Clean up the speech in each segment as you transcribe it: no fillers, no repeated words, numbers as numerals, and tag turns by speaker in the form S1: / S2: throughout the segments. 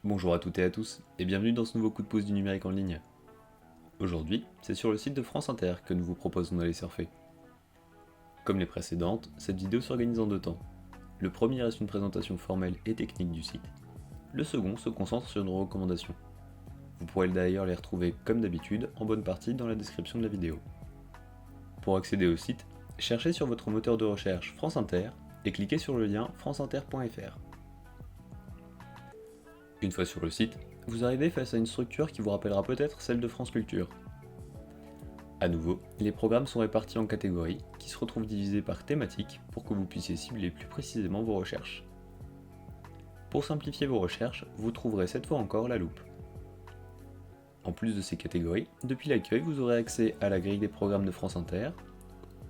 S1: Bonjour à toutes et à tous, et bienvenue dans ce nouveau coup de pouce du numérique en ligne. Aujourd'hui, c'est sur le site de France Inter que nous vous proposons d'aller surfer. Comme les précédentes, cette vidéo s'organise en deux temps. Le premier reste une présentation formelle et technique du site. Le second se concentre sur nos recommandations. Vous pourrez d'ailleurs les retrouver comme d'habitude en bonne partie dans la description de la vidéo. Pour accéder au site, cherchez sur votre moteur de recherche France Inter et cliquez sur le lien franceinter.fr. Une fois sur le site, vous arrivez face à une structure qui vous rappellera peut-être celle de France Culture. A nouveau, les programmes sont répartis en catégories qui se retrouvent divisées par thématique pour que vous puissiez cibler plus précisément vos recherches. Pour simplifier vos recherches, vous trouverez cette fois encore la loupe. En plus de ces catégories, depuis l'accueil, vous aurez accès à la grille des programmes de France Inter,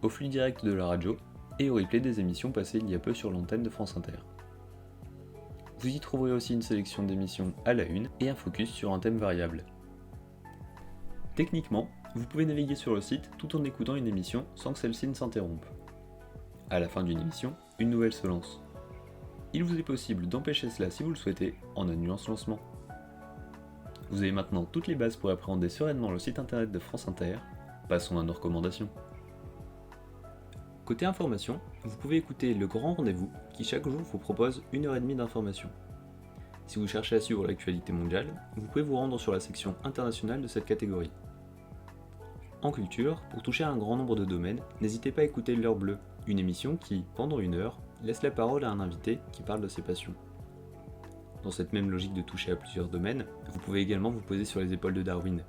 S1: au flux direct de la radio et au replay des émissions passées il y a peu sur l'antenne de France Inter. Vous y trouverez aussi une sélection d'émissions à la une et un focus sur un thème variable. Techniquement, vous pouvez naviguer sur le site tout en écoutant une émission sans que celle-ci ne s'interrompe. À la fin d'une émission, une nouvelle se lance. Il vous est possible d'empêcher cela si vous le souhaitez en annulant ce lancement. Vous avez maintenant toutes les bases pour appréhender sereinement le site internet de France Inter. Passons à nos recommandations. Côté information, vous pouvez écouter Le Grand Rendez-vous qui chaque jour vous propose 1h30 d'informations. Si vous cherchez à suivre l'actualité mondiale, vous pouvez vous rendre sur la section internationale de cette catégorie. En culture, pour toucher à un grand nombre de domaines, n'hésitez pas à écouter L'Heure Bleue, une émission qui, pendant une heure, laisse la parole à un invité qui parle de ses passions. Dans cette même logique de toucher à plusieurs domaines, vous pouvez également vous poser sur les épaules de Darwin.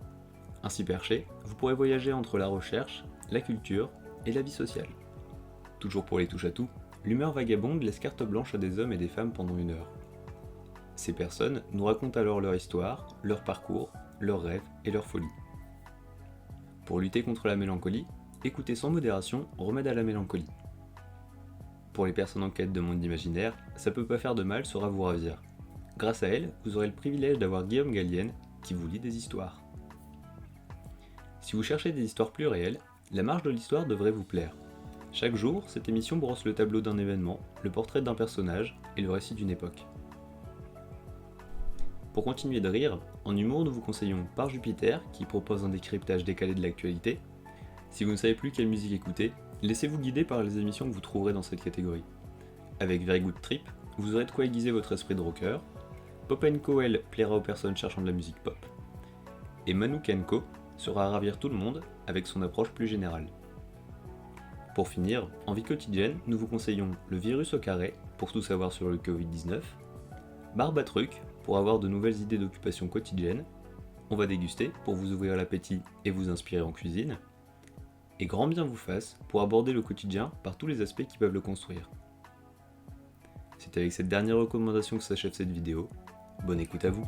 S1: Ainsi perché, vous pourrez voyager entre la recherche, la culture et la vie sociale. Toujours pour les touches à tout, l'humeur vagabonde laisse carte blanche à des hommes et des femmes pendant une heure. Ces personnes nous racontent alors leur histoire, leur parcours, leurs rêves et leurs folies. Pour lutter contre la mélancolie, écoutez sans modération Remède à la mélancolie. Pour les personnes en quête de monde imaginaire, Ça peut pas faire de mal saura vous ravir. Grâce à elle, vous aurez le privilège d'avoir Guillaume Gallienne qui vous lit des histoires. Si vous cherchez des histoires plus réelles, La Marche de l'Histoire devrait vous plaire. Chaque jour, cette émission brosse le tableau d'un événement, le portrait d'un personnage et le récit d'une époque. Pour continuer de rire, en humour nous vous conseillons Par Jupiter, qui propose un décryptage décalé de l'actualité. Si vous ne savez plus quelle musique écouter, laissez-vous guider par les émissions que vous trouverez dans cette catégorie. Avec Very Good Trip, vous aurez de quoi aiguiser votre esprit de rocker. Pop & Co, elle, plaira aux personnes cherchant de la musique pop. Et Manouk & Co sera à ravir tout le monde avec son approche plus générale. Pour finir, en vie quotidienne, nous vous conseillons Le Virus au carré, pour tout savoir sur le Covid-19, Barbe à truc, pour avoir de nouvelles idées d'occupation quotidienne, On va déguster, pour vous ouvrir l'appétit et vous inspirer en cuisine, et Grand bien vous fasse, pour aborder le quotidien par tous les aspects qui peuvent le construire. C'est avec cette dernière recommandation que s'achève cette vidéo. Bonne écoute à vous.